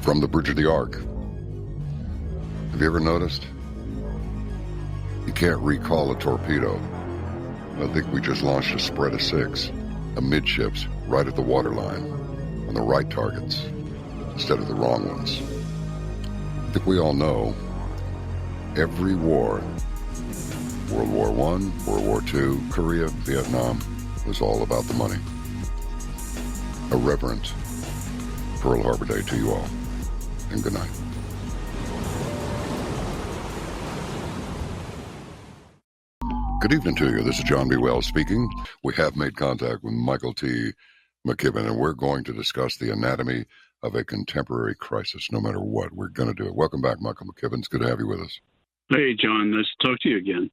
from the bridge of the Ark. Have you ever noticed? You can't recall a torpedo. I think we just launched a spread of 6, amidships, right at the waterline, on the right targets, instead of the wrong ones. I think we all know every war, World War I, World War II, Korea, Vietnam, was all about the money. A reverent Pearl Harbor Day to you all, and good night. Good evening to you. This is John B. Wells speaking. We have made contact with Michael T. McKibben, and we're going to discuss the anatomy of a contemporary crisis. No matter what, we're going to do it. Welcome back, Michael McKibben. It's good to have you with us. Hey, John. Nice to talk to you again.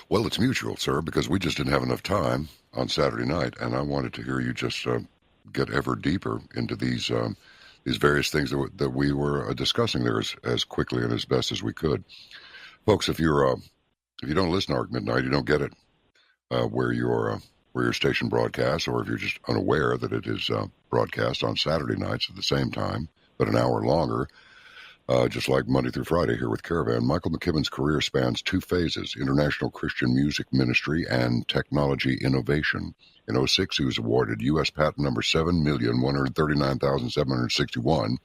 Well, it's mutual, sir, because we just didn't have enough time on Saturday night, and I wanted to hear you just get ever deeper into these various things that we were discussing there as quickly and as best as we could. Folks, if you don't listen to Arc Midnight, you don't get it where your station broadcasts, or if you're just unaware that it is broadcast on Saturday nights at the same time, but an hour longer, just like Monday through Friday here with Caravan. Michael McKibben's career spans 2 phases: international Christian music ministry and technology innovation. In 2006, he was awarded U.S. patent number 7,139,761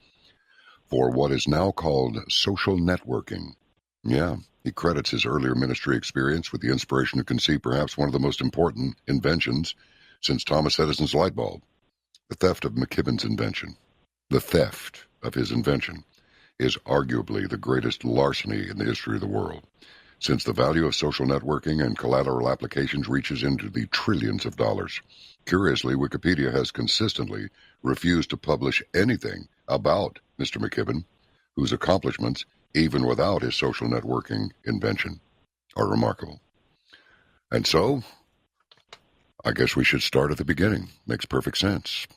for what is now called social networking. Yeah, he credits his earlier ministry experience with the inspiration to conceive perhaps one of the most important inventions since Thomas Edison's light bulb, the theft of McKibben's invention. The theft of his invention is arguably the greatest larceny in the history of the world, since the value of social networking and collateral applications reaches into the trillions of dollars. Curiously, Wikipedia has consistently refused to publish anything about Mr. McKibben, whose accomplishments, even without his social networking invention, are remarkable. And so, I guess we should start at the beginning. Makes perfect sense.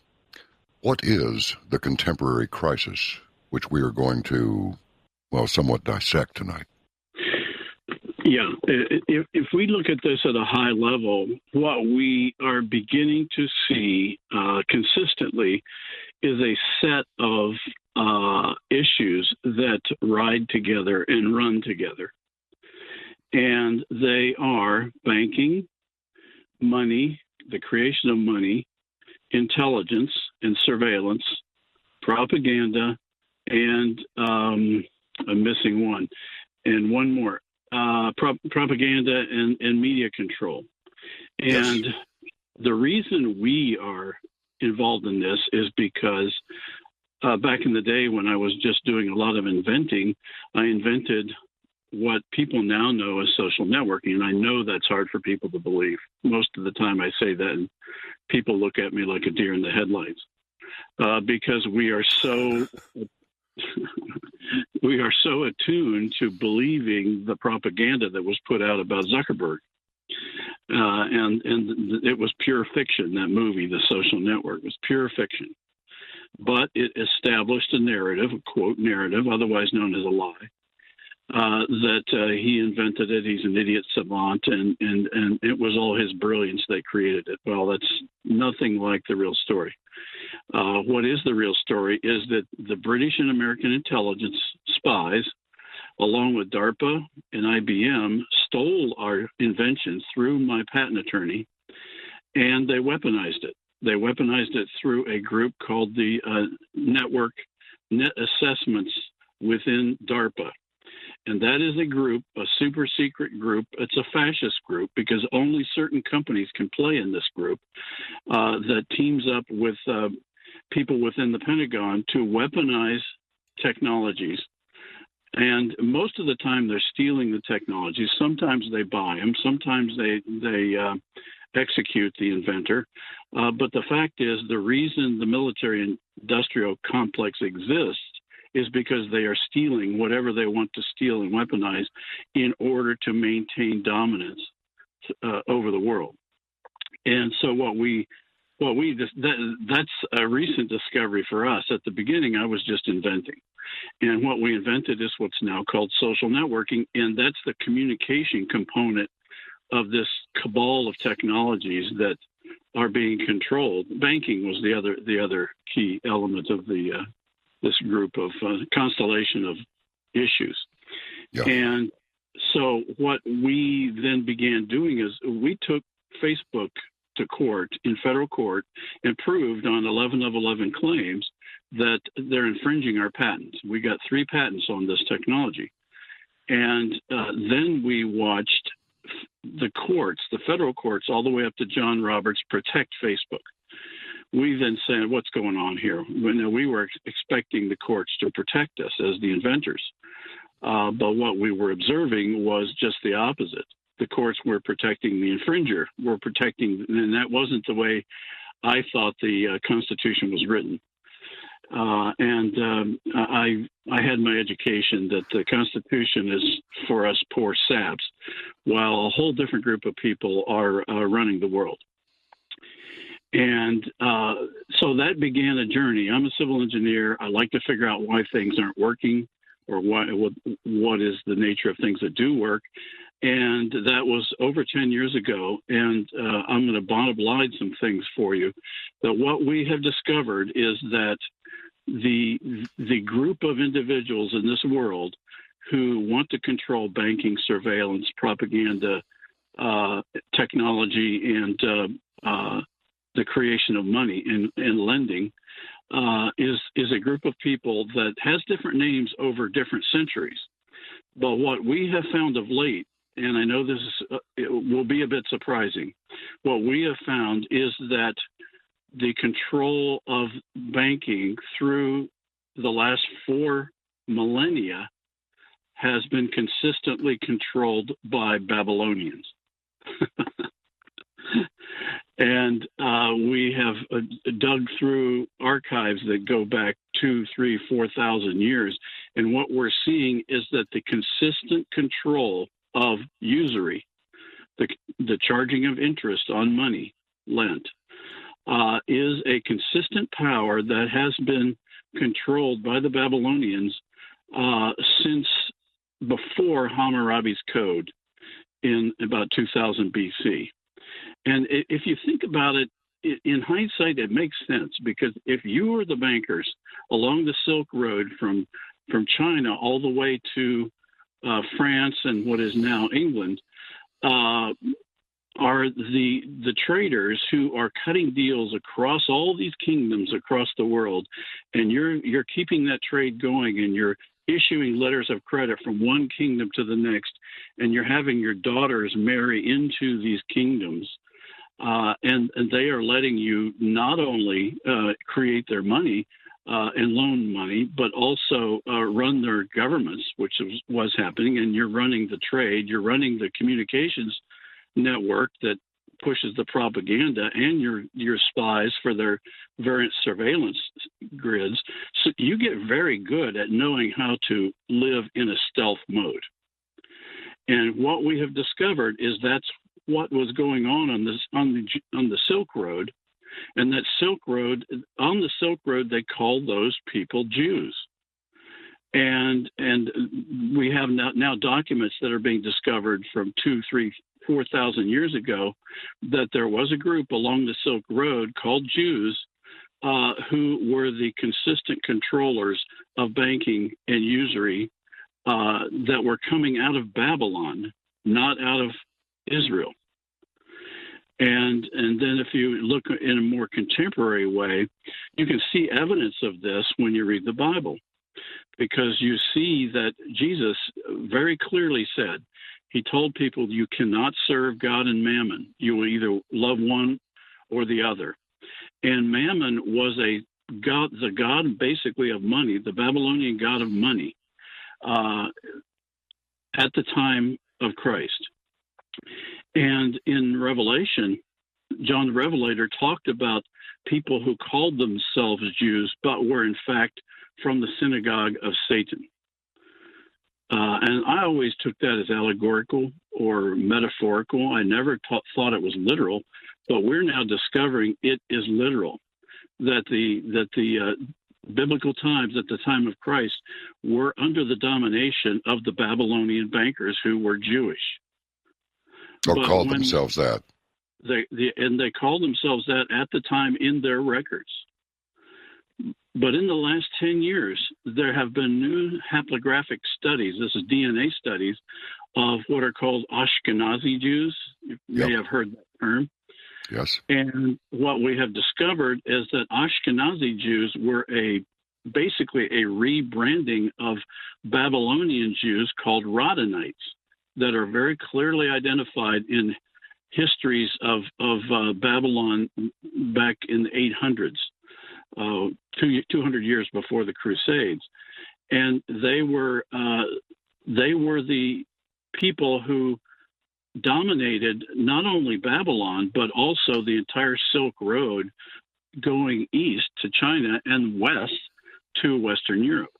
What is the contemporary crisis, which we are going to, well, somewhat dissect tonight? Yeah, if we look at this at a high level, what we are beginning to see consistently is a set of issues that ride together and run together. And they are banking, money, the creation of money, intelligence and surveillance, propaganda, and I'm missing one, and one more, propaganda and media control. And yes, the reason we are involved in this is because back in the day when I was just doing a lot of inventing, I invented what people now know as social networking. And I know that's hard for people to believe. Most of the time I say that and people look at me like a deer in the headlights because we are so attuned to believing the propaganda that was put out about Zuckerberg. And it was pure fiction, that movie, The Social Network, was pure fiction. But it established a narrative, a quote narrative, otherwise known as a lie, that he invented it, he's an idiot savant, and it was all his brilliance that created it. Well, that's nothing like the real story. What is the real story is that the British and American intelligence spies, along with DARPA and IBM, stole our inventions through my patent attorney, and they weaponized it. They weaponized it through a group called the Network Net Assessments within DARPA. And that is a group, a super secret group. It's a fascist group because only certain companies can play in this group that teams up with people within the Pentagon to weaponize technologies. And most of the time they're stealing the technologies. Sometimes they buy them. Sometimes they execute the inventor. But the fact is the reason the military-industrial complex exists is because they are stealing whatever they want to steal and weaponize in order to maintain dominance over the world. And so that's a recent discovery for us. At the beginning, I was just inventing. And what we invented is what's now called social networking, and that's the communication component of this cabal of technologies that are being controlled. Banking was the other key element of the this group of constellation of issues. Yeah. And so what we then began doing is we took Facebook to court in federal court and proved on 11 of 11 claims that they're infringing our patents. We got 3 patents on this technology. And then we watched the courts, the federal courts, all the way up to John Roberts, protect Facebook. We then said, what's going on here? We were expecting the courts to protect us as the inventors. But what we were observing was just the opposite. The courts were protecting the infringer, were protecting, and that wasn't the way I thought the Constitution was written. I had my education that the Constitution is for us poor saps, while a whole different group of people are running the world. And so that began a journey. I'm a civil engineer. I like to figure out why things aren't working, or what is the nature of things that do work. And that was over 10 years ago. And I'm going to bottom-line some things for you. That what we have discovered is that the group of individuals in this world who want to control banking, surveillance, propaganda, technology, and the creation of money and lending is a group of people that has different names over different centuries. But what we have found of late, and I know this it will be a bit surprising, what we have found is that the control of banking through the last 4 millennia has been consistently controlled by Babylonians. And we have dug through archives that go back 2,000, 3,000, 4,000 years. And what we're seeing is that the consistent control of usury, the charging of interest on money lent, is a consistent power that has been controlled by the Babylonians since before Hammurabi's Code in about 2000 BC. And if you think about it, in hindsight, it makes sense, because if you were the bankers along the Silk Road from China all the way to France and what is now England, are the traders who are cutting deals across all these kingdoms across the world, and you're keeping that trade going, and you're issuing letters of credit from one kingdom to the next, and you're having your daughters marry into these kingdoms, and they are letting you not only create their money and loan money, but also run their governments, which was happening, and you're running the trade, you're running the communications network that pushes the propaganda, and your spies for their various surveillance grids. So you get very good at knowing how to live in a stealth mode. And what we have discovered is that's what was going on the Silk Road. And that on the Silk Road, they called those people Jews. And we have now documents that are being discovered from 2,000, 3,000, 4,000 years ago that there was a group along the Silk Road called Jews who were the consistent controllers of banking and usury that were coming out of Babylon, not out of Israel. And then if you look in a more contemporary way, you can see evidence of this when you read the Bible, because you see that Jesus very clearly said, he told people, you cannot serve God and mammon. You will either love one or the other. And mammon was the god basically of money, the Babylonian god of money at the time of Christ. And in Revelation, John the Revelator talked about people who called themselves Jews, but were in fact from the synagogue of Satan. And I always took that as allegorical or metaphorical. I never thought it was literal, but we're now discovering it is literal. That the biblical times at the time of Christ were under the domination of the Babylonian bankers who were Jewish. Or called themselves that. They called themselves that at the time in their records. But in the last 10 years, there have been new haplographic studies, this is DNA studies, of what are called Ashkenazi Jews. You may have heard that term. Yes. And what we have discovered is that Ashkenazi Jews were basically a rebranding of Babylonian Jews called Radhanites that are very clearly identified in histories of Babylon back in the 800s. 200 years before the Crusades, and they were the people who dominated not only Babylon but also the entire Silk Road, going east to China and west to Western Europe.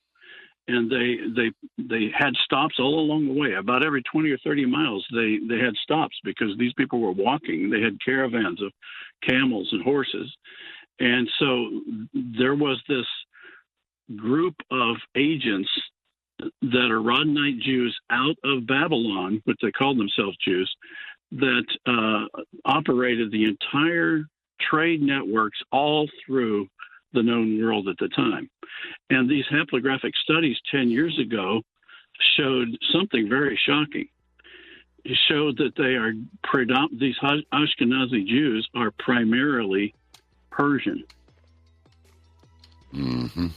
And they had stops all along the way. About every 20 or 30 miles, they had stops because these people were walking. They had caravans of camels and horses. And so there was this group of agents that are Radhanite Jews out of Babylon, which they called themselves Jews, that operated the entire trade networks all through the known world at the time. And these haplographic studies 10 years ago showed something very shocking. It showed that these Ashkenazi Jews are primarily Persian. Mm-hmm.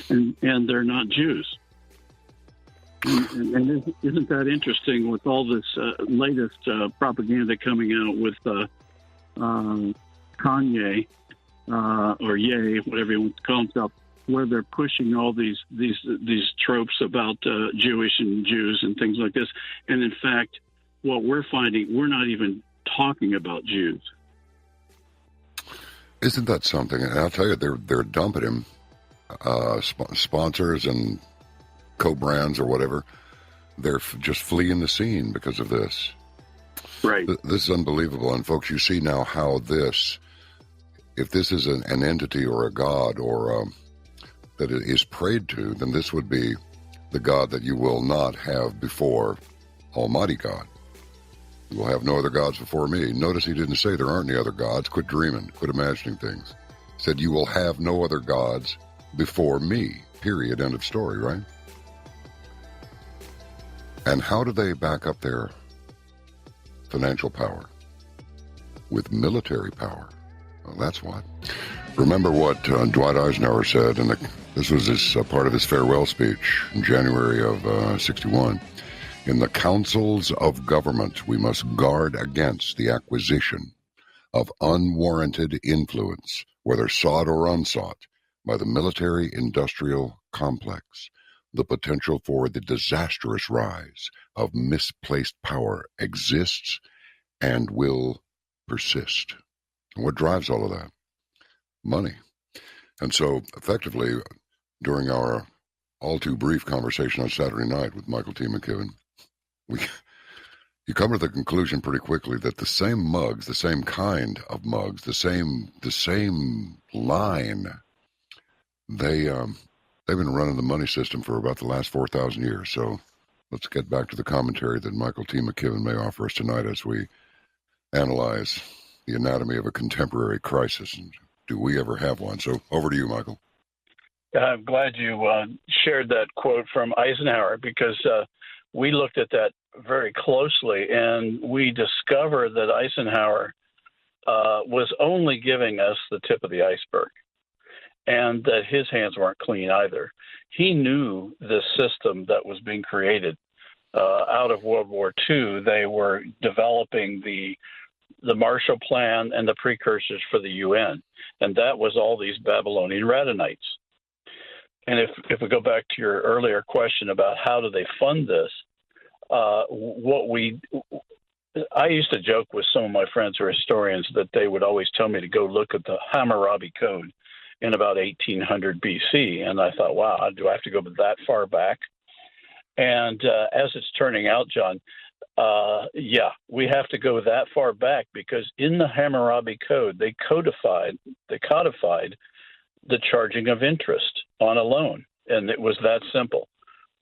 And they're not Jews. And isn't that interesting with all this latest propaganda coming out with Kanye, or Ye, whatever you want to call himself, where they're pushing all these tropes about Jewish and Jews and things like this. And in fact, what we're finding, we're not even talking about Jews. Isn't that something? And I'll tell you, they're dumping him. Sponsors and co-brands or whatever, they're just fleeing the scene because of this. Right. This is unbelievable. And folks, you see now how this, if this is an entity or a god or that it is prayed to, then this would be the God that you will not have before Almighty God. You will have no other gods before me. Notice he didn't say there aren't any other gods. Quit dreaming. Quit imagining things. He said you will have no other gods before me. Period. End of story, right? And how do they back up their financial power? With military power. Well, that's what. Remember what Dwight Eisenhower said, and this was part of his farewell speech in January of 61. In the councils of government, we must guard against the acquisition of unwarranted influence, whether sought or unsought, by the military-industrial complex. The potential for the disastrous rise of misplaced power exists and will persist. And what drives all of that? Money. And so, effectively, during our all-too-brief conversation on Saturday night with Michael T. McKibben, you come to the conclusion pretty quickly that the same mugs, the same kind of mugs, the same line, they've been running the money system for about the last 4,000 years. So let's get back to the commentary that Michael T. McKibben may offer us tonight as we analyze the anatomy of a contemporary crisis. And do we ever have one? So over to you, Michael. I'm glad you shared that quote from Eisenhower, because we looked at that very closely, and we discovered that Eisenhower was only giving us the tip of the iceberg, and that his hands weren't clean either. He knew the system that was being created out of World War II. They were developing the Marshall Plan and the precursors for the UN, and that was all these Babylonian Radhanites. And if we go back to your earlier question about how do they fund this, I used to joke with some of my friends who are historians that they would always tell me to go look at the Hammurabi Code in about 1800 BC. And I thought, wow, do I have to go that far back? And as it's turning out, John, yeah, we have to go that far back, because in the Hammurabi Code, they codified the charging of interest on a loan. And it was that simple.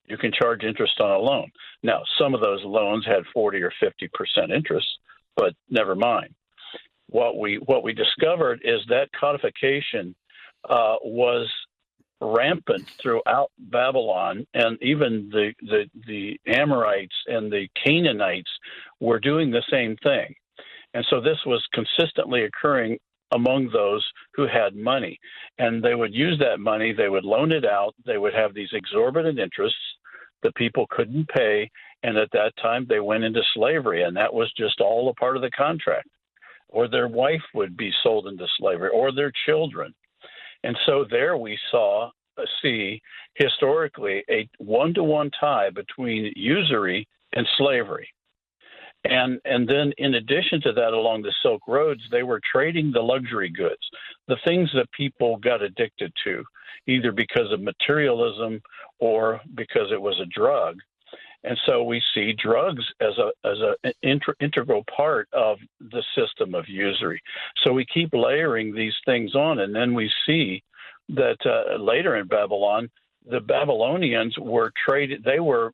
You can charge interest on a loan. Now, some of those loans had 40 or 50% interest, but never mind. What we discovered is that codification was rampant throughout Babylon, and even the Amorites and the Canaanites were doing the same thing. And so this was consistently occurring among those who had money. And they would use that money, they would loan it out, they would have these exorbitant interests that people couldn't pay, and at that time they went into slavery, and that was just all a part of the contract. Or their wife would be sold into slavery, or their children. And so there we see historically a one-to-one tie between usury and slavery. And then in addition to that, along the Silk Roads, they were trading the luxury goods, the things that people got addicted to, either because of materialism or because it was a drug. And so we see drugs as an integral part of the system of usury. So we keep layering these things on, and then we see that later in Babylon, the Babylonians were traded. They were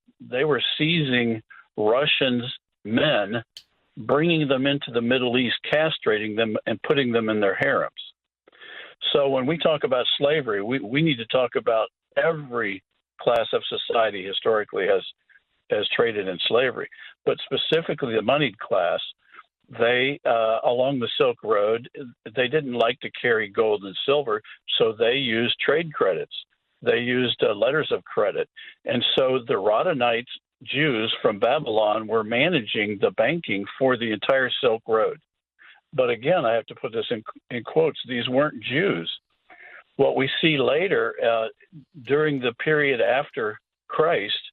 seizing Russians' men, bringing them into the Middle East, castrating them, and putting them in their harems. So when we talk about slavery, we need to talk about every class of society historically has traded in slavery, but specifically the moneyed class. They, along the Silk Road, they didn't like to carry gold and silver, so they used trade credits. They used letters of credit. And so the Radhanites, Jews from Babylon, were managing the banking for the entire Silk Road. But again, I have to put this in quotes, these weren't Jews. What we see later, during the period after Christ,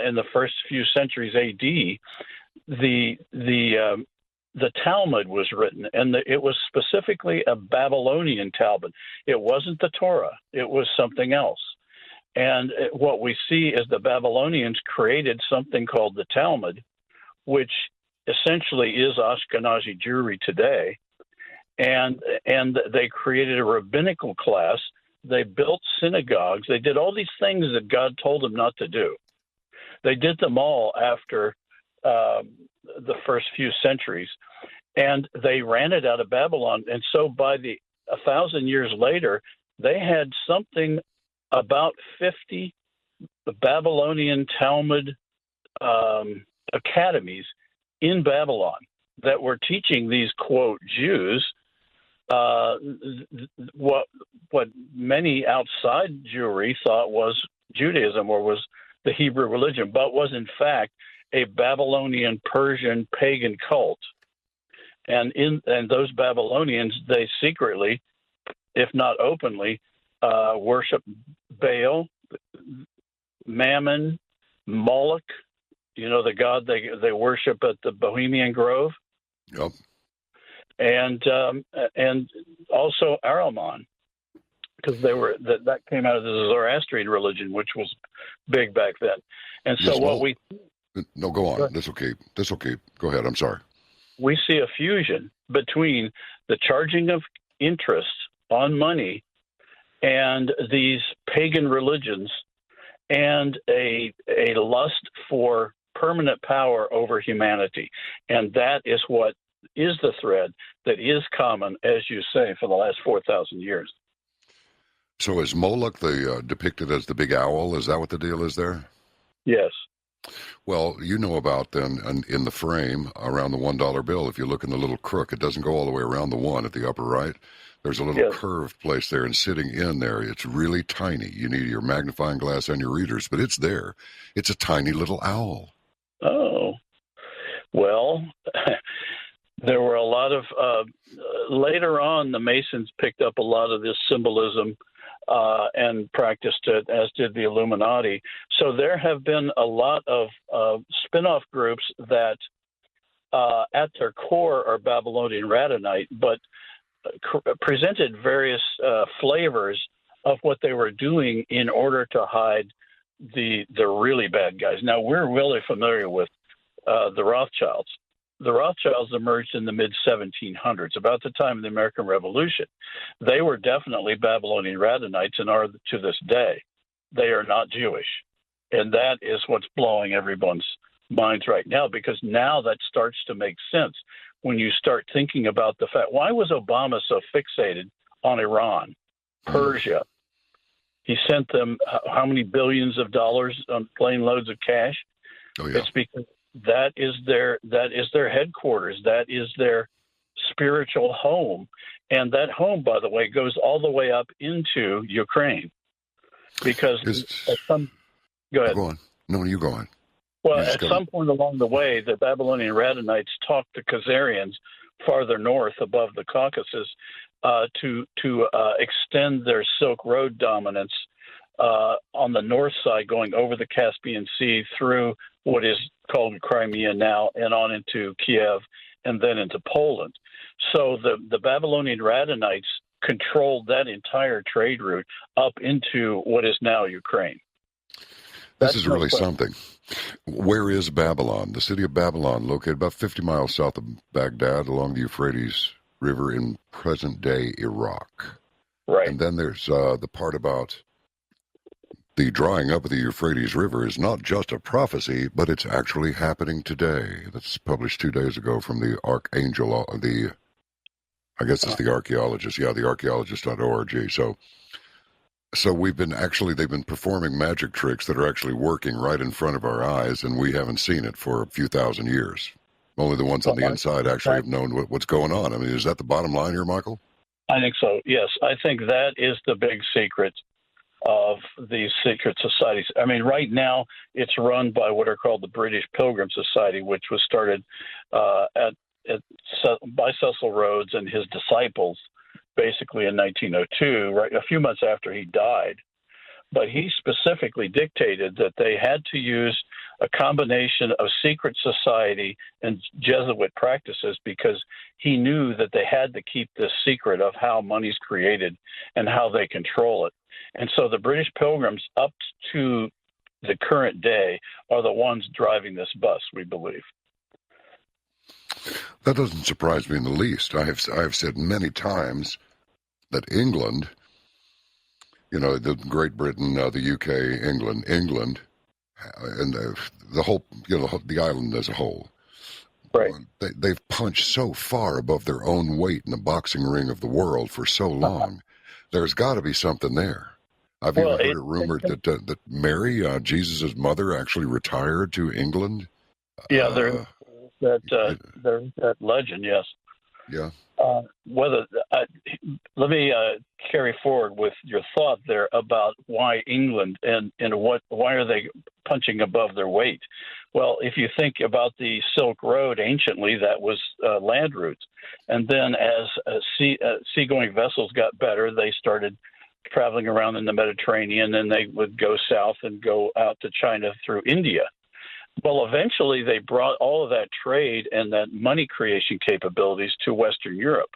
in the first few centuries AD, the Talmud was written, and it was specifically a Babylonian Talmud. It wasn't the Torah. It was something else. And what we see is the Babylonians created something called the Talmud, which essentially is Ashkenazi Jewry today. And they created a rabbinical class. They built synagogues. They did all these things that God told them not to do. They did them all after the first few centuries, and they ran it out of Babylon. And so by 1,000 years later, they had something about 50 Babylonian Talmud academies in Babylon that were teaching these, quote, Jews, what many outside Jewry thought was Judaism or was the Hebrew religion, but was in fact a Babylonian, Persian, pagan cult. And those Babylonians, they secretly, if not openly, worship Baal, Mammon, Moloch, the god they worship at the Bohemian Grove. Yep. And also Ahriman, because that came out of the Zoroastrian religion, which was big back then. And so No, go on. That's okay. Go ahead. I'm sorry. We see a fusion between the charging of interest on money and these pagan religions and a lust for permanent power over humanity. And that is what is the thread that is common, as you say, for the last 4,000 years. So is Moloch depicted as the big owl? Is that what the deal is there? Yes. Well, you know about then in the frame around the $1 bill, if you look in the little crook, it doesn't go all the way around the one at the upper right. There's a little curved place there, and sitting in there, it's really tiny. You need your magnifying glass and your readers, but it's there. It's a tiny little owl. Oh, well, there were a lot of, later on, the Masons picked up a lot of this symbolism and practiced it, as did the Illuminati. So there have been a lot of spin-off groups that at their core are Babylonian Radhanite, but presented various flavors of what they were doing in order to hide the really bad guys. Now, we're really familiar with the Rothschilds. The Rothschilds emerged in the mid-1700s, about the time of the American Revolution. They were definitely Babylonian Radhanites and are to this day. They are not Jewish. And that is what's blowing everyone's minds right now, because now that starts to make sense when you start thinking about the fact, why was Obama so fixated on Iran? Persia. He sent them how many billions of dollars on plane loads of cash? Oh, yeah. It's because that is their headquarters. That is their spiritual home. And that home, by the way, goes all the way up into Ukraine. Because go ahead. Go on. No, you go on. Well, at some point along the way, the Babylonian Radhanites talked to Khazarians farther north above the Caucasus to extend their Silk Road dominance on the north side, going over the Caspian Sea through what is called Crimea now and on into Kiev and then into Poland. So the Babylonian Radhanites controlled that entire trade route up into what is now Ukraine. This is really something. Where is Babylon? The city of Babylon, located about 50 miles south of Baghdad along the Euphrates River in present-day Iraq. Right. And then there's the part about the drying up of the Euphrates River is not just a prophecy, but it's actually happening today. That's published 2 days ago from the Archangel, I guess it's the archaeologist. Yeah, the archaeologist.org. So they've been performing magic tricks that are actually working right in front of our eyes, and we haven't seen it for a few thousand years. Only the ones on the inside actually have known what's going on. I mean, is that the bottom line here, Michael? I think so, yes. I think that is the big secret of these secret societies. I mean, right now it's run by what are called the British Pilgrim Society, which was started by Cecil Rhodes and his disciples basically in 1902, right, a few months after he died. But he specifically dictated that they had to use a combination of secret society and Jesuit practices because he knew that they had to keep this secret of how money's created and how they control it. And so the British Pilgrims up to the current day are the ones driving this bus, we believe. That doesn't surprise me in the least. I have said many times that England, the Great Britain, the UK, England, and the whole, the island as a whole, right? They've punched so far above their own weight in the boxing ring of the world for so long. There's got to be something there. I've even heard it rumored that Mary, Jesus' mother, actually retired to England. Yeah, there's that legend, yes. Yeah. Let me carry forward with your thought there about why England and why are they punching above their weight? Well, if you think about the Silk Road, anciently that was land routes, and then as seagoing vessels got better, they started traveling around in the Mediterranean, and they would go south and go out to China through India. Well, eventually they brought all of that trade and that money creation capabilities to Western Europe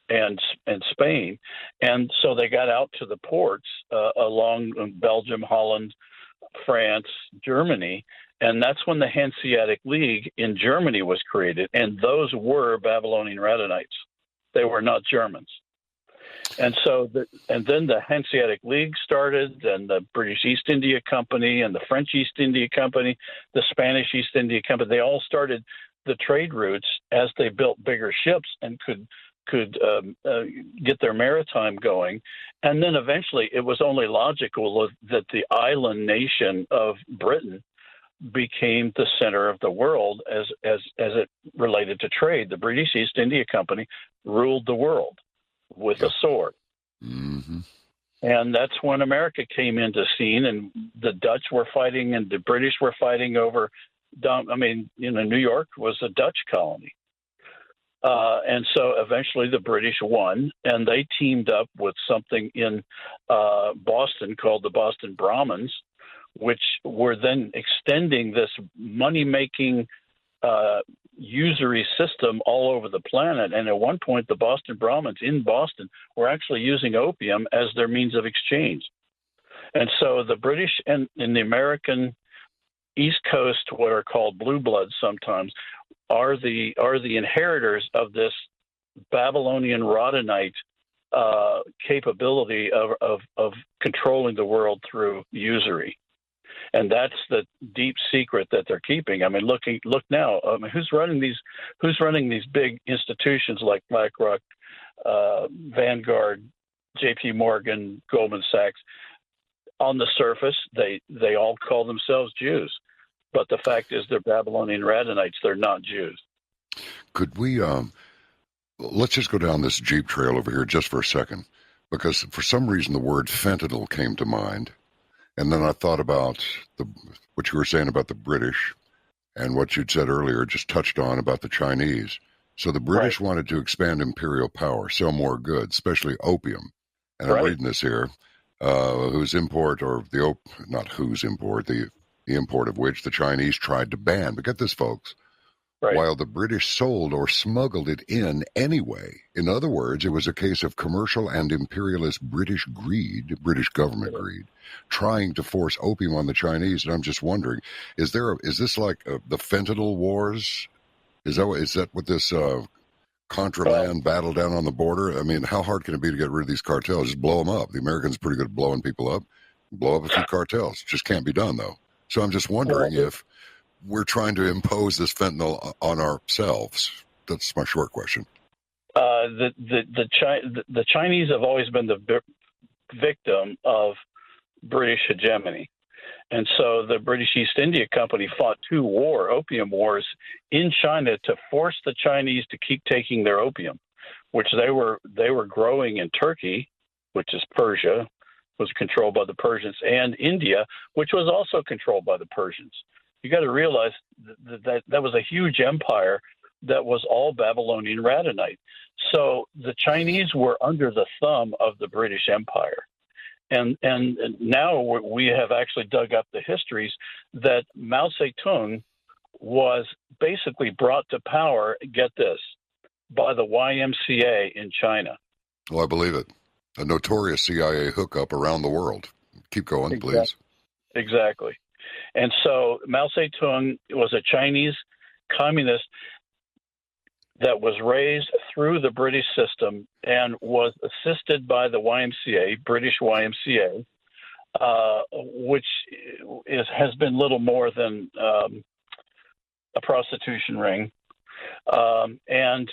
and Spain. And so they got out to the ports along Belgium, Holland, France, Germany. And that's when the Hanseatic League in Germany was created. And those were Babylonian Radhanites. They were not Germans. And so, then the Hanseatic League started, and the British East India Company, and the French East India Company, the Spanish East India Company. They all started the trade routes as they built bigger ships and could get their maritime going. And then eventually, it was only logical that the island nation of Britain became the center of the world as it related to trade. The British East India Company ruled the world with a sword. Mm-hmm. And that's when America came into scene, and the Dutch were fighting and the British were fighting over, New York was a Dutch colony. And so eventually the British won, and they teamed up with something in Boston called the Boston Brahmins, which were then extending this money-making usury system all over the planet. And at one point, the Boston Brahmins in Boston were actually using opium as their means of exchange. And so the British and the American East Coast, what are called blue bloods sometimes, are the inheritors of this Babylonian Radhanite capability of controlling the world through usury. And that's the deep secret that they're keeping. I mean, look now. Who's running these big institutions like BlackRock, Vanguard, J.P. Morgan, Goldman Sachs. On the surface, they all call themselves Jews, but the fact is they're Babylonian Radhanites. They're not Jews. Could we, let's just go down this Jeep trail over here just for a second, because for some reason the word fentanyl came to mind, and then I thought about what you were saying about the British, and what you'd said earlier, just touched on about the Chinese. So the British wanted to expand imperial power, sell more goods, especially opium. And I'm reading this here, whose import, or not whose import, the import of which the Chinese tried to ban. But get this, folks. While the British sold or smuggled it in anyway. In other words, it was a case of commercial and imperialist British greed, British government greed, trying to force opium on the Chinese. And I'm just wondering, is this like the fentanyl wars? Is that what this Contraland battle down on the border? I mean, how hard can it be to get rid of these cartels? Just blow them up. The Americans are pretty good at blowing people up. Blow up a few cartels. Just can't be done, though. So I'm just wondering if we're trying to impose this fentanyl on ourselves. That's my short question. The Chinese have always been the victim of British hegemony. And so the British East India Company fought two opium wars in China to force the Chinese to keep taking their opium, which they were growing in Turkey, which is Persia, was controlled by the Persians, and India, which was also controlled by the Persians. You got to realize that was a huge empire that was all Babylonian Radhanite. So the Chinese were under the thumb of the British Empire. And now we have actually dug up the histories that Mao Zedong was basically brought to power, get this, by the YMCA in China. Oh, I believe it. A notorious CIA hookup around the world. Keep going, please. Exactly. And so Mao Zedong was a Chinese communist that was raised through the British system and was assisted by the YMCA, British YMCA, which has been little more than a prostitution ring. And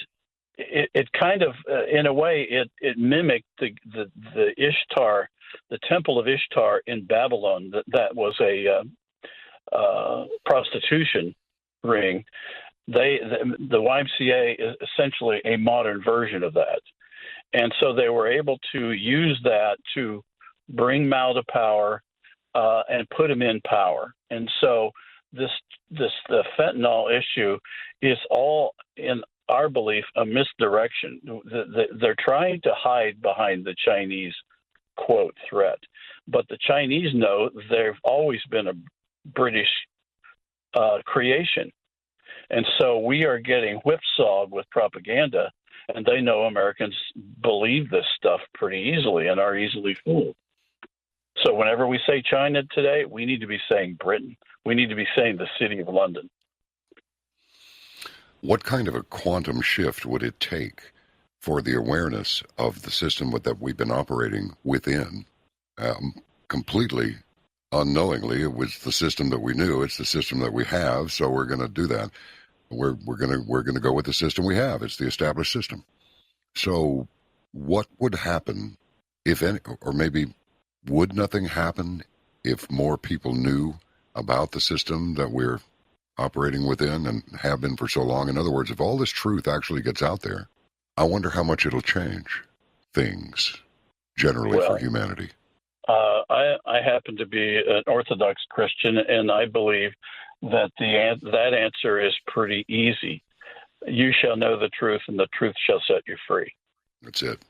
it kind of, in a way, it mimicked the Ishtar, the Temple of Ishtar in Babylon. That was a prostitution ring. The YMCA is essentially a modern version of that. And so they were able to use that to bring Mao to power and put him in power. And so the fentanyl issue is all, in our belief, a misdirection. They're trying to hide behind the Chinese, quote, threat. But the Chinese know they've always been a British creation. And so we are getting whipsawed with propaganda, and they know Americans believe this stuff pretty easily and are easily fooled. So whenever we say China today, we need to be saying Britain. We need to be saying the City of London. What kind of a quantum shift would it take for the awareness of the system that we've been operating within? Completely unknowingly, it was the system that we knew. It's the system that we have, so we're going to do that. We're going to go with the system we have. It's the established system. So, what would happen if any, or maybe would nothing happen if more people knew about the system that we're operating within and have been for so long? In other words, if all this truth actually gets out there, I wonder how much it'll change things generally for humanity. I happen to be an Orthodox Christian, and I believe that that answer is pretty easy. You shall know the truth, and the truth shall set you free. That's it.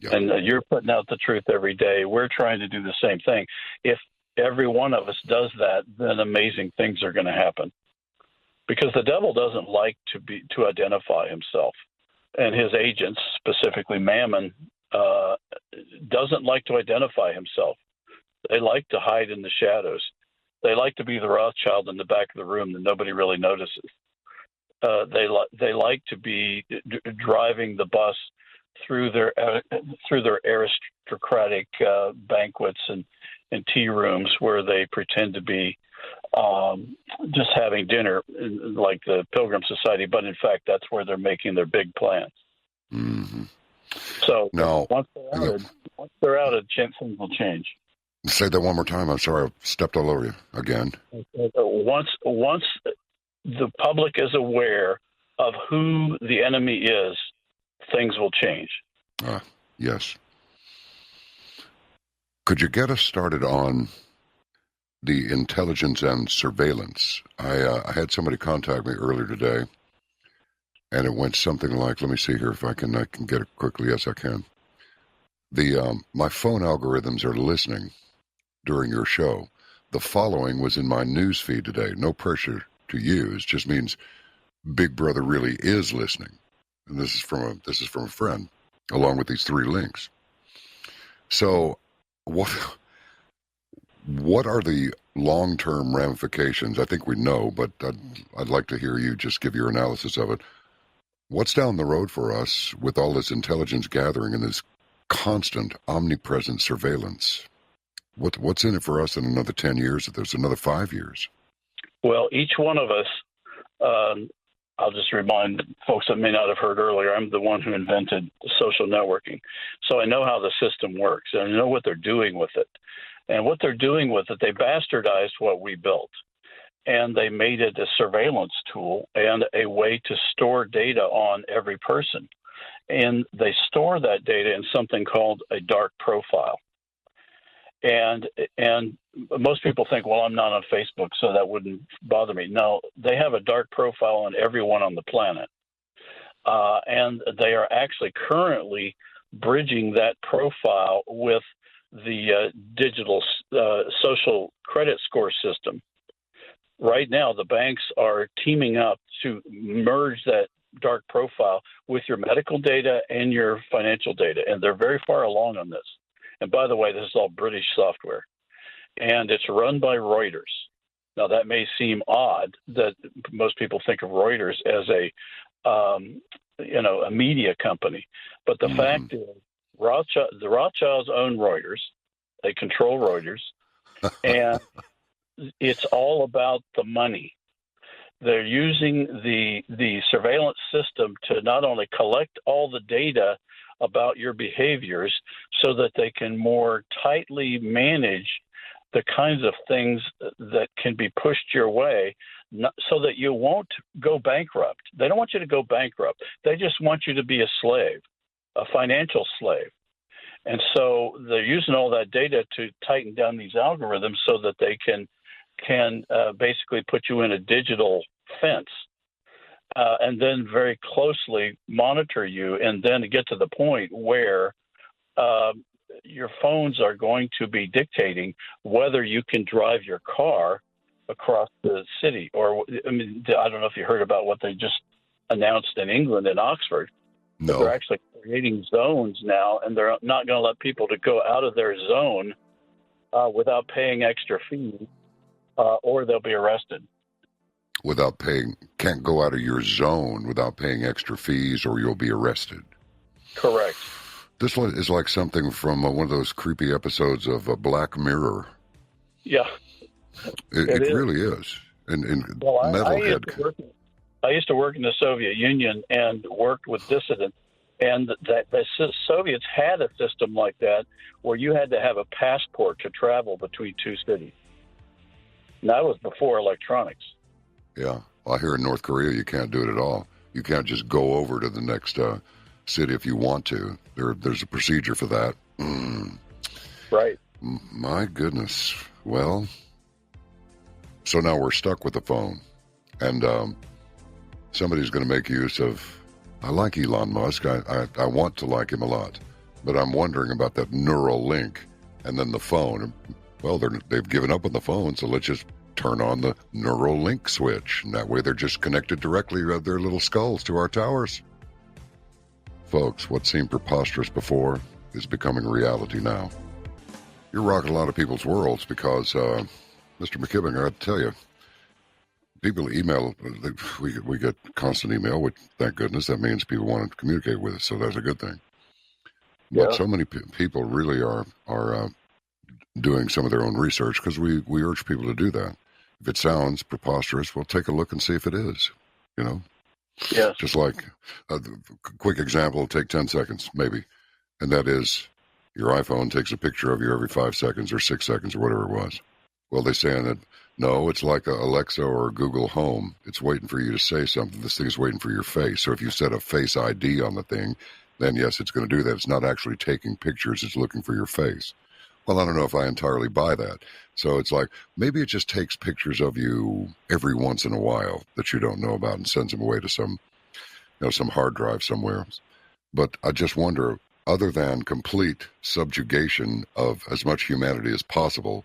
Yep. And you're putting out the truth every day. We're trying to do the same thing. If every one of us does that, then amazing things are going to happen. Because the devil doesn't like to identify himself, and his agents, specifically Mammon, doesn't like to identify himself. They like to hide in the shadows. They like to be the Rothschild in the back of the room that nobody really notices. They like to be driving the bus through their aristocratic banquets and tea rooms where they pretend to be just having dinner like the Pilgrim Society, but in fact that's where they're making their big plans. Mm-hmm. So Now, once they're outed, things will change. Say that one more time. I'm sorry, I stepped all over you again. Once the public is aware of who the enemy is, things will change. Yes. Could you get us started on the intelligence and surveillance? I had somebody contact me earlier today, and it went something like, let me see here if I can get it quickly. Yes, I can. My phone algorithms are listening during your show. The following was in my news feed today. No pressure to use, just means Big Brother really is listening. And this is from a friend, along with these 3 links. So, what are the long-term ramifications? I think we know, but I'd like to hear you just give your analysis of it. What's down the road for us with all this intelligence gathering and this constant, omnipresent surveillance? What's in it for us in another 10 years, if there's another 5 years? Well, each one of us, I'll just remind folks that may not have heard earlier, I'm the one who invented social networking. So I know how the system works, and I know what they're doing with it. And what they're doing with it, they bastardized what we built. And they made it a surveillance tool and a way to store data on every person. And they store that data in something called a dark profile. And most people think, well, I'm not on Facebook, so that wouldn't bother me. No, they have a dark profile on everyone on the planet. And they are actually currently bridging that profile with the digital social credit score system. Right now, the banks are teaming up to merge that dark profile with your medical data and your financial data, and they're very far along on this. And by the way, this is all British software, and it's run by Reuters. Now, that may seem odd that most people think of Reuters as a media company, but the fact is, the Rothschilds own Reuters. They control Reuters, and it's all about the money. They're using the surveillance system to not only collect all the data about your behaviors so that they can more tightly manage the kinds of things that can be pushed your way so that you won't go bankrupt. They don't want you to go bankrupt. They just want you to be a slave, a financial slave. And so they're using all that data to tighten down these algorithms so that they can basically put you in a digital fence. And then very closely monitor you, and then get to the point where your phones are going to be dictating whether you can drive your car across the city. Or, I mean, I don't know if you heard about what they just announced in England, in Oxford. No. They're actually creating zones now, and they're not going to let people to go out of their zone without paying extra fees, or they'll be arrested. Can't go out of your zone without paying extra fees, or you'll be arrested. Correct. This is like something from one of those creepy episodes of Black Mirror. Yeah. It really is. And Metalhead. I used to work in the Soviet Union and worked with dissidents, and the Soviets had a system like that where you had to have a passport to travel between 2 cities. And that was before electronics. Yeah. Well, here in North Korea, you can't do it at all. You can't just go over to the next city if you want to. There's a procedure for that. Right. My goodness. Well, so now we're stuck with the phone. And somebody's going to make use of... I like Elon Musk. I want to like him a lot. But I'm wondering about that neural link and then the phone. Well, they've given up on the phone, so let's just turn on the neural link switch. And that way they're just connected directly with their little skulls to our towers. Folks, what seemed preposterous before is becoming reality now. You're rocking a lot of people's worlds because, Mr. McKibben, I got to tell you, people email, we get constant email, which, thank goodness, that means people want to communicate with us, so that's a good thing. But so many people really are doing some of their own research because we urge people to do that. If it sounds preposterous, well, take a look and see if it is, you know. Yes. Just like a quick example, take 10 seconds, maybe. And that is your iPhone takes a picture of you every 5 seconds or 6 seconds or whatever it was. Well, they say that, no, it's like a Alexa or Google Home. It's waiting for you to say something. This thing is waiting for your face. So if you set a Face ID on the thing, then yes, it's going to do that. It's not actually taking pictures. It's looking for your face. Well, I don't know if I entirely buy that. So it's like, maybe it just takes pictures of you every once in a while that you don't know about and sends them away to some hard drive somewhere. But I just wonder, other than complete subjugation of as much humanity as possible,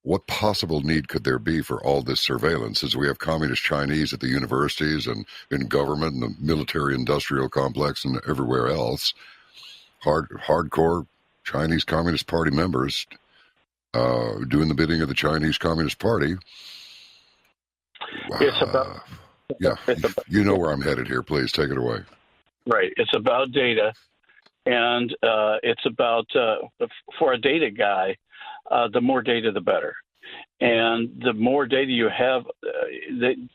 what possible need could there be for all this surveillance, as we have communist Chinese at the universities and in government and the military-industrial complex and everywhere else, hardcore Chinese Communist Party members doing the bidding of the Chinese Communist Party. It's about... Yeah, you know where I'm headed here. Please take it away. Right. It's about data, and it's about, for a data guy, the more data, the better. And the more data you have,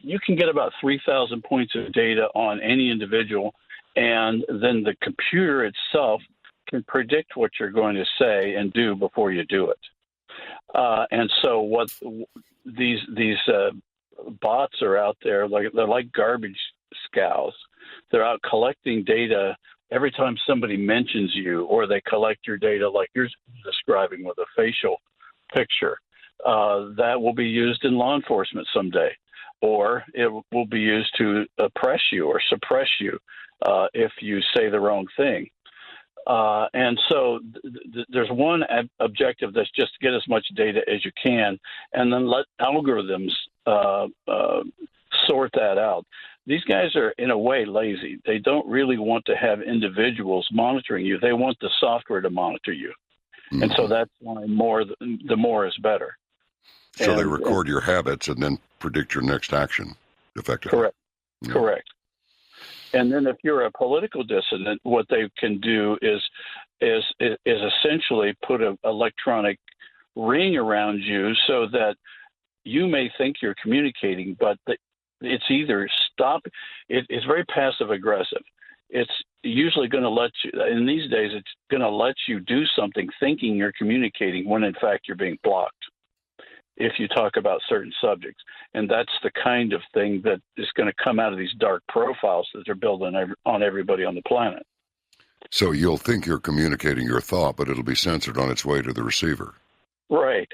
you can get about 3,000 points of data on any individual, and then the computer itself can predict what you're going to say and do before you do it. And so what these bots are out there, they're like garbage scows. They're out collecting data every time somebody mentions you, or they collect your data like you're describing with a facial picture. That will be used in law enforcement someday, or it will be used to oppress you or suppress you if you say the wrong thing. And so there's one objective that's just to get as much data as you can, and then let algorithms sort that out. These guys are, in a way, lazy. They don't really want to have individuals monitoring you. They want the software to monitor you. Mm-hmm. And so that's why the more is better. So they record your habits and then predict your next action, effectively. Correct. Yeah. Correct. And then if you're a political dissident, what they can do is essentially put an electronic ring around you so that you may think you're communicating, but it's either stop. It's very passive aggressive. It's usually going to let you, in these days, it's going to let you do something thinking you're communicating when in fact you're being blocked if you talk about certain subjects. And that's the kind of thing that is going to come out of these dark profiles that they're building on everybody on the planet. So you'll think you're communicating your thought, but it'll be censored on its way to the receiver. Right.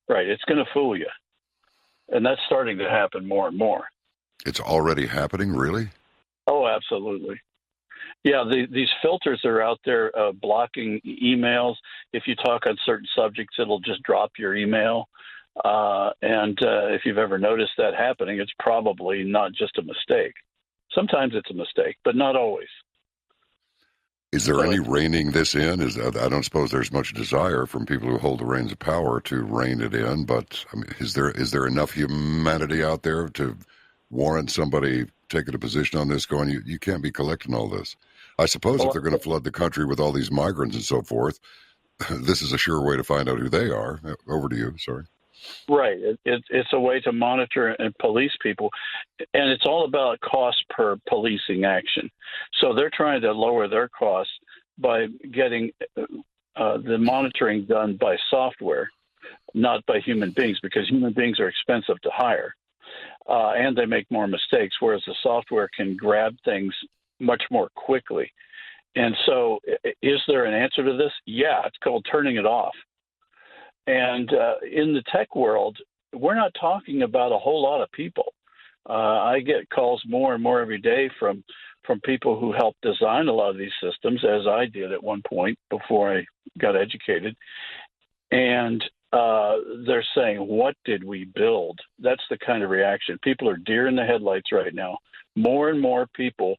Right. It's going to fool you. And that's starting to happen more and more. It's already happening, really? Oh, absolutely. Yeah, these filters are out there blocking emails. If you talk on certain subjects, it'll just drop your email. And if you've ever noticed that happening, it's probably not just a mistake. Sometimes it's a mistake, but not always. Is there any reining this in? I don't suppose there's much desire from people who hold the reins of power to rein it in, but I mean, is there enough humanity out there to warrant somebody taking a position on this, going, you can't be collecting all this? I suppose if they're going to flood the country with all these migrants and so forth, this is a sure way to find out who they are. Over to you, sorry. Right. It's a way to monitor and police people, and it's all about cost per policing action. So they're trying to lower their costs by getting the monitoring done by software, not by human beings, because human beings are expensive to hire, and they make more mistakes, whereas the software can grab things much more quickly. And so is there an answer to this? Yeah, it's called turning it off. And in the tech world, we're not talking about a whole lot of people. I get calls more and more every day from people who helped design a lot of these systems, as I did at one point before I got educated. And they're saying, what did we build? That's the kind of reaction. People are deer in the headlights right now. More and more people,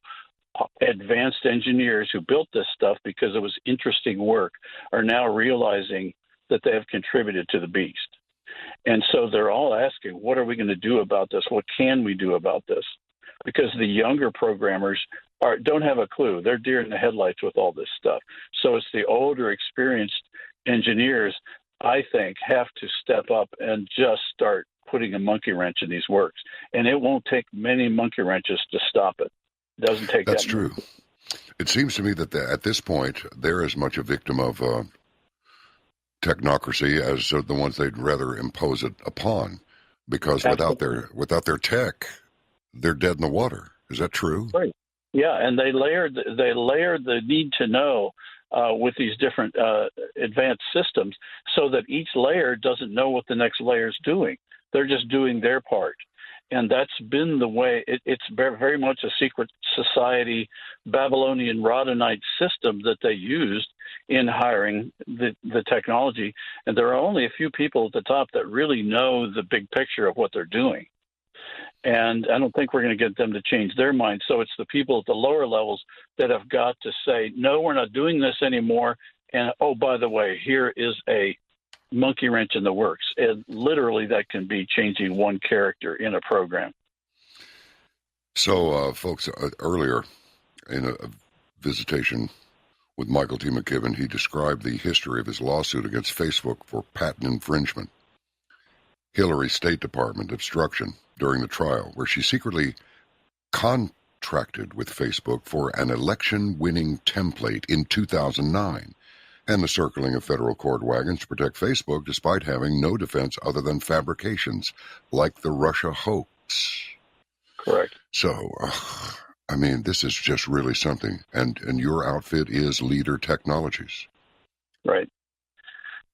advanced engineers who built this stuff because it was interesting work, are now realizing that they have contributed to the beast. And so they're all asking, what are we going to do about this? What can we do about this? Because the younger programmers don't have a clue. They're deer in the headlights with all this stuff. So it's the older, experienced engineers, I think, have to step up and just start putting a monkey wrench in these works. And it won't take many monkey wrenches to stop it. It doesn't take That's that true. many. It seems to me that at this point, they're as much a victim of technocracy as the ones they'd rather impose it upon, because without their tech, they're dead in the water. Is that true? Right. Yeah, and they layered the need to know with these different advanced systems, so that each layer doesn't know what the next layer is doing. They're just doing their part. And that's been the way. It's very much a secret society, Babylonian Radhanite system that they used in hiring the technology. And there are only a few people at the top that really know the big picture of what they're doing. And I don't think we're going to get them to change their mind. So it's the people at the lower levels that have got to say, no, we're not doing this anymore. And, oh, by the way, here is a monkey wrench in the works. And literally that can be changing one character in a program. So, folks, earlier in a visitation with Michael T. McKibben, he described the history of his lawsuit against Facebook for patent infringement. Hillary's State Department obstruction during the trial, where she secretly contracted with Facebook for an election-winning template in 2009, and the circling of federal court wagons to protect Facebook despite having no defense other than fabrications, like the Russia hoax. Correct. So, I mean, this is just really something. And your outfit is Leader Technologies. Right.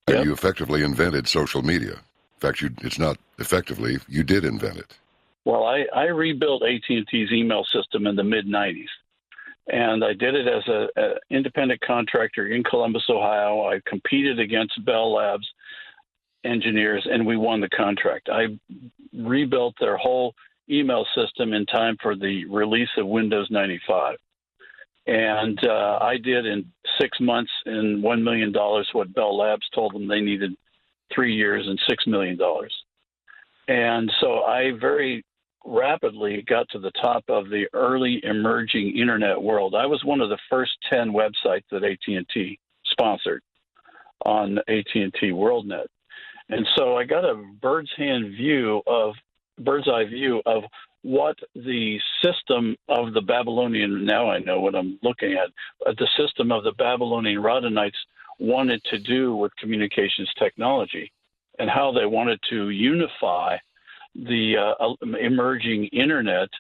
And Yep. you effectively invented social media. In fact, it's not effectively, you did invent it. Well, I rebuilt AT&T's email system in the mid-'90s, and I did it as an independent contractor in Columbus, Ohio. I competed against Bell Labs engineers, and we won the contract. I rebuilt their whole email system in time for the release of Windows 95. And I did in 6 months and $1 million what Bell Labs told them they needed 3 years and $6 million. And so I very rapidly got to the top of the early emerging internet world. I was one of the first 10 websites that AT&T sponsored on AT&T WorldNet. And so I got a bird's eye view of what the system of the Babylonian, now I know what I'm looking at, the system of the Babylonian Radhanites wanted to do with communications technology, and how they wanted to unify the emerging internet.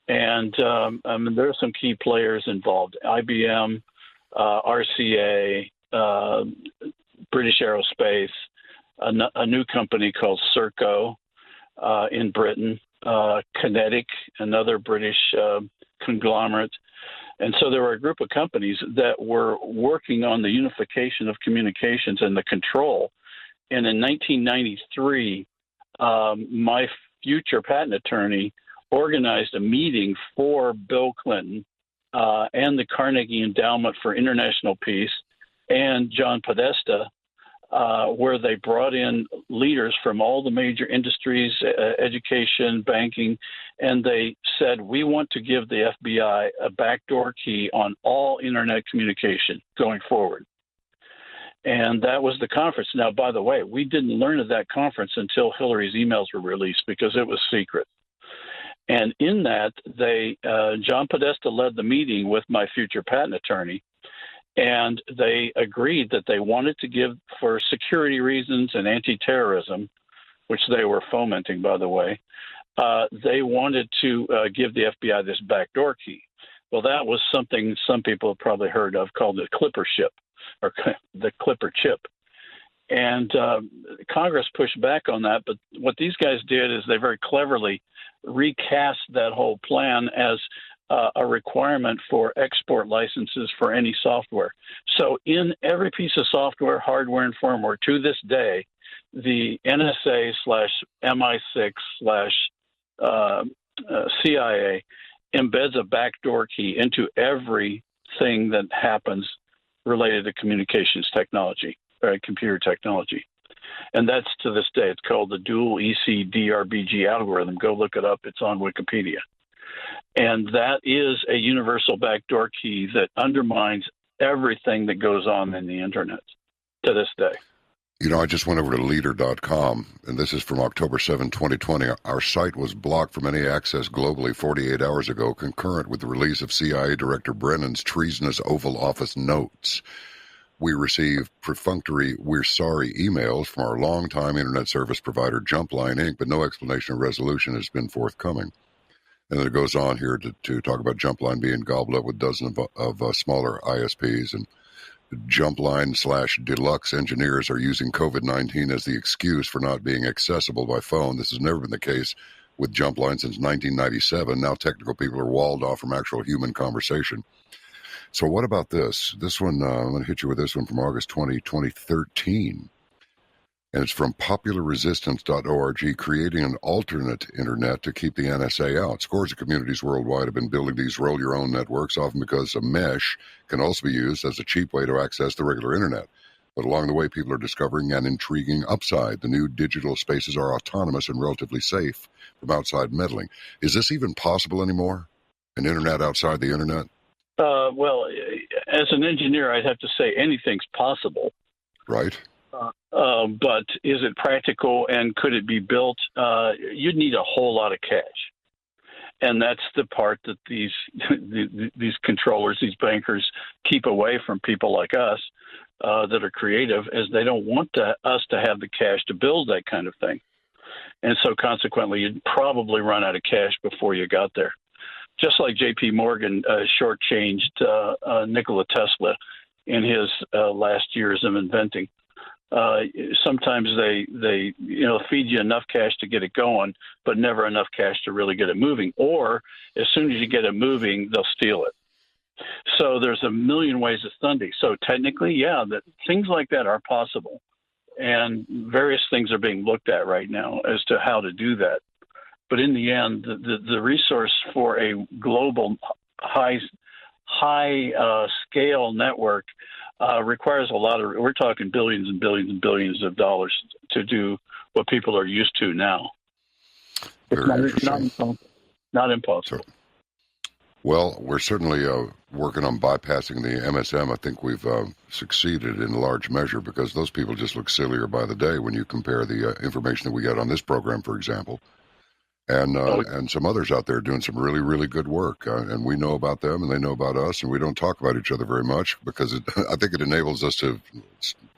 And there are some key players involved: IBM, RCA, British Aerospace, a new company called Serco in Britain, Kinetic, another British conglomerate. And so there were a group of companies that were working on the unification of communications and the control. And in 1993, my future patent attorney organized a meeting for Bill Clinton and the Carnegie Endowment for International Peace and John Podesta, where they brought in leaders from all the major industries, education, banking, and they said, we want to give the FBI a backdoor key on all internet communication going forward. And that was the conference. Now, by the way, we didn't learn of that conference until Hillary's emails were released, because it was secret. And in that, John Podesta led the meeting with my future patent attorney, and they agreed that they wanted to give, for security reasons and anti-terrorism, which they were fomenting, by the way, they wanted to give the FBI this backdoor key. Well, that was something some people have probably heard of called the Clipper ship, or the Clipper chip. And Congress pushed back on that. But what these guys did is they very cleverly recast that whole plan as a requirement for export licenses for any software. So in every piece of software, hardware, and firmware to this day, the NSA/MI6/CIA embeds a backdoor key into everything that happens related to communications technology, or computer technology. And that's, to this day, it's called the dual ECDRBG algorithm. Go look it up. It's on Wikipedia. And that is a universal backdoor key that undermines everything that goes on in the internet to this day. I just went over to leader.com, and this is from October 7, 2020. Our site was blocked from any access globally 48 hours ago, concurrent with the release of CIA Director Brennan's treasonous Oval Office notes. We received perfunctory "we're sorry" emails from our longtime internet service provider, Jumpline Inc., but no explanation or resolution has been forthcoming. And then it goes on here to talk about Jumpline being gobbled up with dozens of smaller ISPs, and Jumpline/Deluxe engineers are using COVID-19 as the excuse for not being accessible by phone. This has never been the case with Jumpline since 1997. Now technical people are walled off from actual human conversation. So what about this? This one, I'm going to hit you with this one from August 20, 2013. And it's from popularresistance.org, creating an alternate internet to keep the NSA out. Scores of communities worldwide have been building these roll-your-own networks, often because a mesh can also be used as a cheap way to access the regular internet. But along the way, people are discovering an intriguing upside. The new digital spaces are autonomous and relatively safe from outside meddling. Is this even possible anymore? An internet outside the internet? Well, as an engineer, I'd have to say anything's possible. Right. But is it practical and could it be built? You'd need a whole lot of cash. And that's the part that these controllers, these bankers, keep away from people like us that are creative, is they don't want us to have the cash to build that kind of thing. And so consequently, you'd probably run out of cash before you got there. Just like J.P. Morgan shortchanged Nikola Tesla in his last years of inventing. Sometimes they feed you enough cash to get it going, but never enough cash to really get it moving. Or as soon as you get it moving, they'll steal it. So there's a million ways of funding. So technically, yeah, that things like that are possible, and various things are being looked at right now as to how to do that. But in the end, the resource for a global high scale network requires a lot of. We're talking billions and billions and billions of dollars to do what people are used to now. It's not impossible. Well, we're certainly working on bypassing the MSM. I think we've succeeded in large measure, because those people just look sillier by the day when you compare the information that we get on this program, for example. And some others out there doing some really, really good work. And we know about them and they know about us, and we don't talk about each other very much because I think it enables us to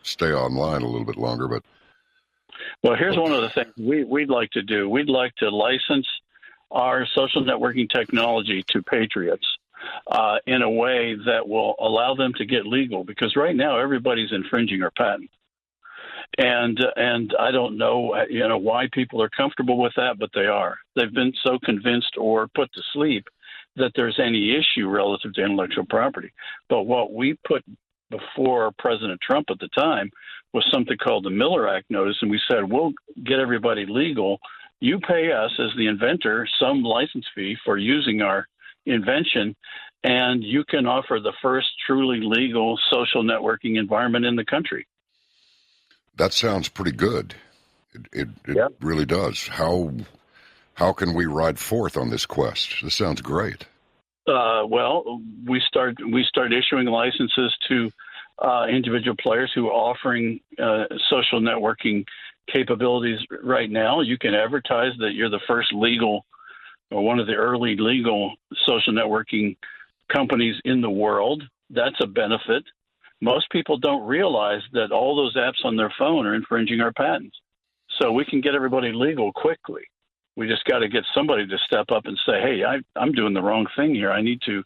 stay online a little bit longer. Well, here's one of the things we'd like to do. We'd like to license our social networking technology to patriots in a way that will allow them to get legal, because right now everybody's infringing our patent. And I don't know, why people are comfortable with that, but they are. They've been so convinced or put to sleep that there's any issue relative to intellectual property. But what we put before President Trump at the time was something called the Miller Act notice, and we said, we'll get everybody legal. You pay us as the inventor some license fee for using our invention, and you can offer the first truly legal social networking environment in the country. That sounds pretty good. It really does. How can we ride forth on this quest? This sounds great. Well, we start issuing licenses to individual players who are offering social networking capabilities right now. You can advertise that you're the first legal or one of the early legal social networking companies in the world. That's a benefit. Most people don't realize that all those apps on their phone are infringing our patents. So we can get everybody legal quickly. We just got to get somebody to step up and say, hey, I'm doing the wrong thing here. I need to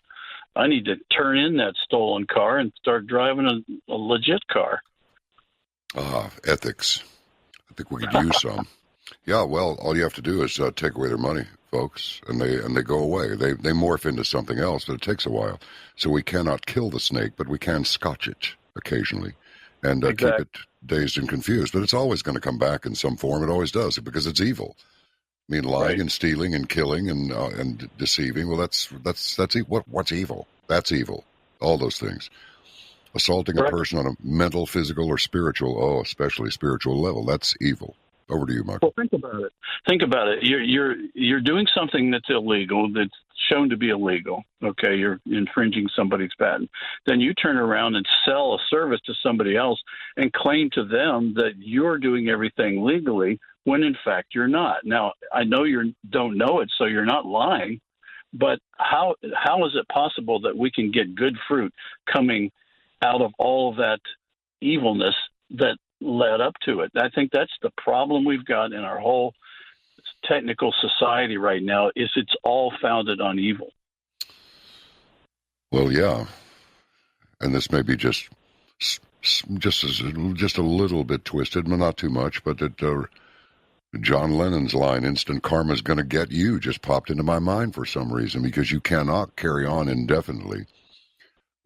turn in that stolen car and start driving a legit car. Ethics. I think we could use some. Yeah, well, all you have to do is take away their money, folks, and they go away. They morph into something else, but it takes a while. So we cannot kill the snake, but we can scotch it occasionally and keep it dazed and confused. But it's always going to come back in some form. It always does, because it's evil. I mean, lying and stealing and killing and deceiving. Well, that's what's evil? That's evil. All those things. Assaulting a person on a mental, physical, or spiritual, especially spiritual level. That's evil. Over to you, Michael. Well, think about it. Think about it. You're doing something that's illegal, that's shown to be illegal. Okay, you're infringing somebody's patent. Then you turn around and sell a service to somebody else and claim to them that you're doing everything legally when in fact you're not. Now, I know you don't know it, so you're not lying. But how is it possible that we can get good fruit coming out of all of that evilness that led up to it? I think that's the problem we've got in our whole technical society right now, is it's all founded on evil. Well, yeah. And this may be just a little bit twisted, but not too much, but John Lennon's line, "Instant karma's going to get you," just popped into my mind for some reason, because you cannot carry on indefinitely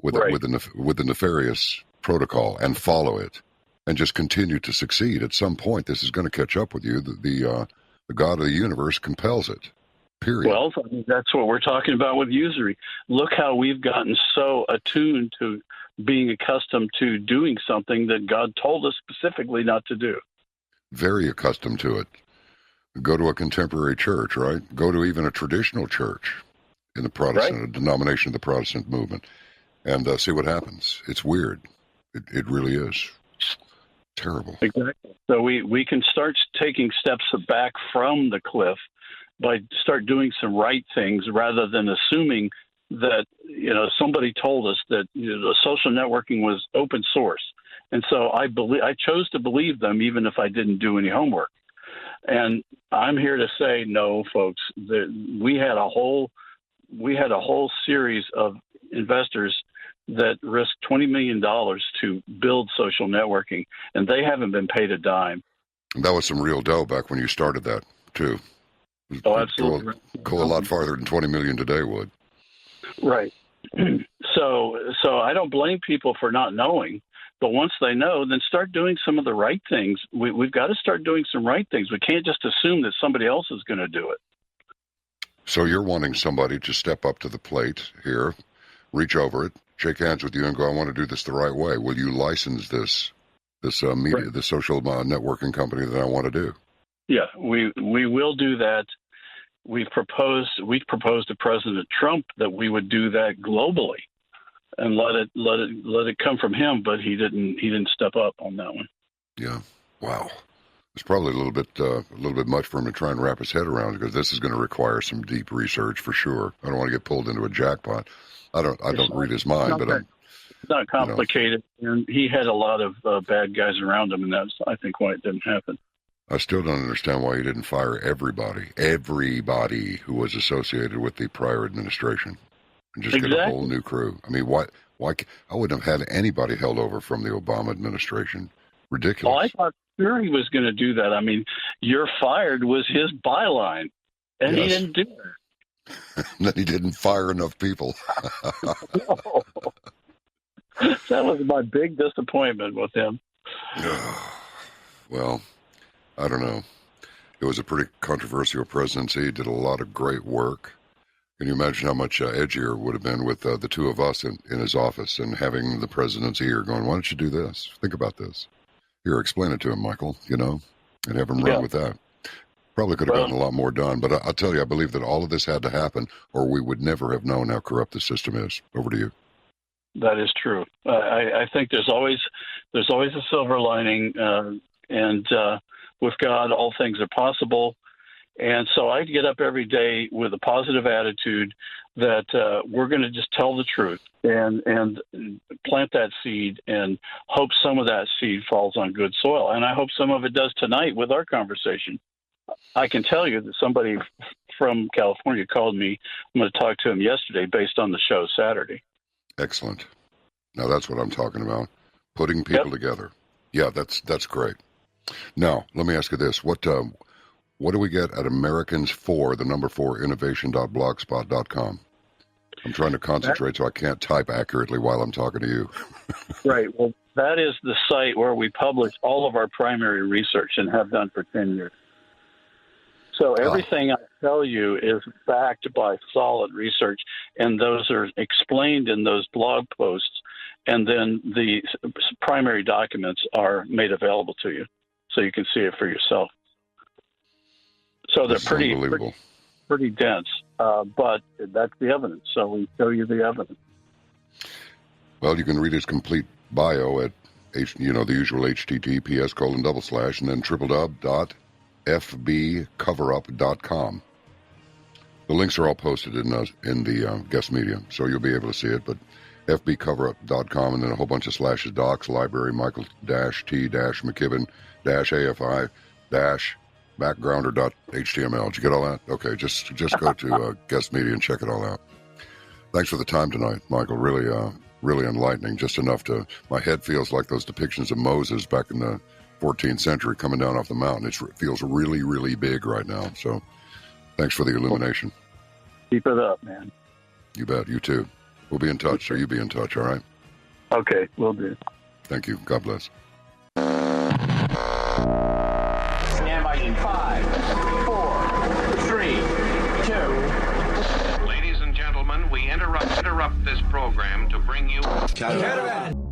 with the nefarious protocol and follow it and just continue to succeed. At some point, this is going to catch up with you. The God of the universe compels it, period. Well, I mean, that's what we're talking about with usury. Look how we've gotten so attuned to being accustomed to doing something that God told us specifically not to do. Very accustomed to it. Go to a contemporary church, right? Go to even a traditional church in the Protestant denomination of the Protestant movement, and see what happens. It's weird. It really is. Terrible. Exactly. So we can start taking steps back from the cliff by start doing some right things, rather than assuming that somebody told us that social networking was open source. And so I chose to believe them, even if I didn't do any homework. And I'm here to say, no, folks, that we had a whole series of investors that risked $20 million to build social networking, and they haven't been paid a dime. That was some real dough back when you started that, too. Oh, absolutely. Go a lot farther than 20 million today would. Right. So I don't blame people for not knowing. But once they know, then start doing some of the right things. We've got to start doing some right things. We can't just assume that somebody else is going to do it. So you're wanting somebody to step up to the plate here, reach over it, shake hands with you, and go, "I want to do this the right way. Will you license this media, the social networking company that I want to do?" Yeah, we will do that. We proposed to President Trump that we would do that globally, and let it come from him, but he didn't step up on that one. Yeah. Wow. It's probably a little bit much for him to try and wrap his head around, because this is going to require some deep research for sure. I don't want to get pulled into a jackpot. I don't read his mind, but it's not complicated. And he had a lot of bad guys around him, and that's, I think, why it didn't happen. I still don't understand why he didn't fire everybody who was associated with the prior administration, and just get a whole new crew. I mean, why I wouldn't have had anybody held over from the Obama administration. Ridiculous. Well, I thought sure he was going to do that. I mean, "You're fired" was his byline, and he didn't do that. Then he didn't fire enough people. No. That was my big disappointment with him. Well, I don't know. It was a pretty controversial presidency. He did a lot of great work. Can you imagine how much edgier it would have been with the two of us in his office, and having the president's ear going, "Why don't you do this? Think about this. Here, explain it to him, Michael," and have him run with that. Probably could have gotten a lot more done, but I'll tell you, I believe that all of this had to happen, or we would never have known how corrupt the system is. Over to you. That is true. I think there's always a silver lining, and with God, all things are possible. And so I get up every day with a positive attitude that we're going to just tell the truth and plant that seed, and hope some of that seed falls on good soil. And I hope some of it does tonight with our conversation. I can tell you that somebody from California called me. I'm going to talk to him yesterday based on the show Saturday. Excellent. Now that's what I'm talking about. Putting people together. Yeah, that's great. Now, let me ask you this. What do we get at Americans4, the number 4, innovation.blogspot.com? I'm trying to concentrate so I can't type accurately while I'm talking to you. Right. Well, that is the site where we publish all of our primary research and have done for 10 years. So everything I tell you is backed by solid research, and those are explained in those blog posts, and then the primary documents are made available to you, so you can see it for yourself. So they're That's unbelievable. pretty dense. But that's the evidence. So we show you the evidence. Well, you can read his complete bio at the usual https:// and then www.fbcoverup.com. The links are all posted in the guest media, so you'll be able to see it. But fbcoverup.com, and then a whole bunch of slashes, docs, library, Michael-T-McKibben-AFI-backgrounder.html. Did you get all that? Okay, just go to guest media and check it all out. Thanks for the time tonight, Michael. Really enlightening. Just enough to, my head feels like those depictions of Moses back in the 14th century coming down off the mountain. It feels really, really big right now. So thanks for the illumination. Keep it up, man. You bet. You too. We'll be in touch, so you be in touch, all right? Okay, will do. Thank you. God bless. Stand by in 5, 4, 3, 2. Ladies and gentlemen, we interrupt this program to bring you... Caravan.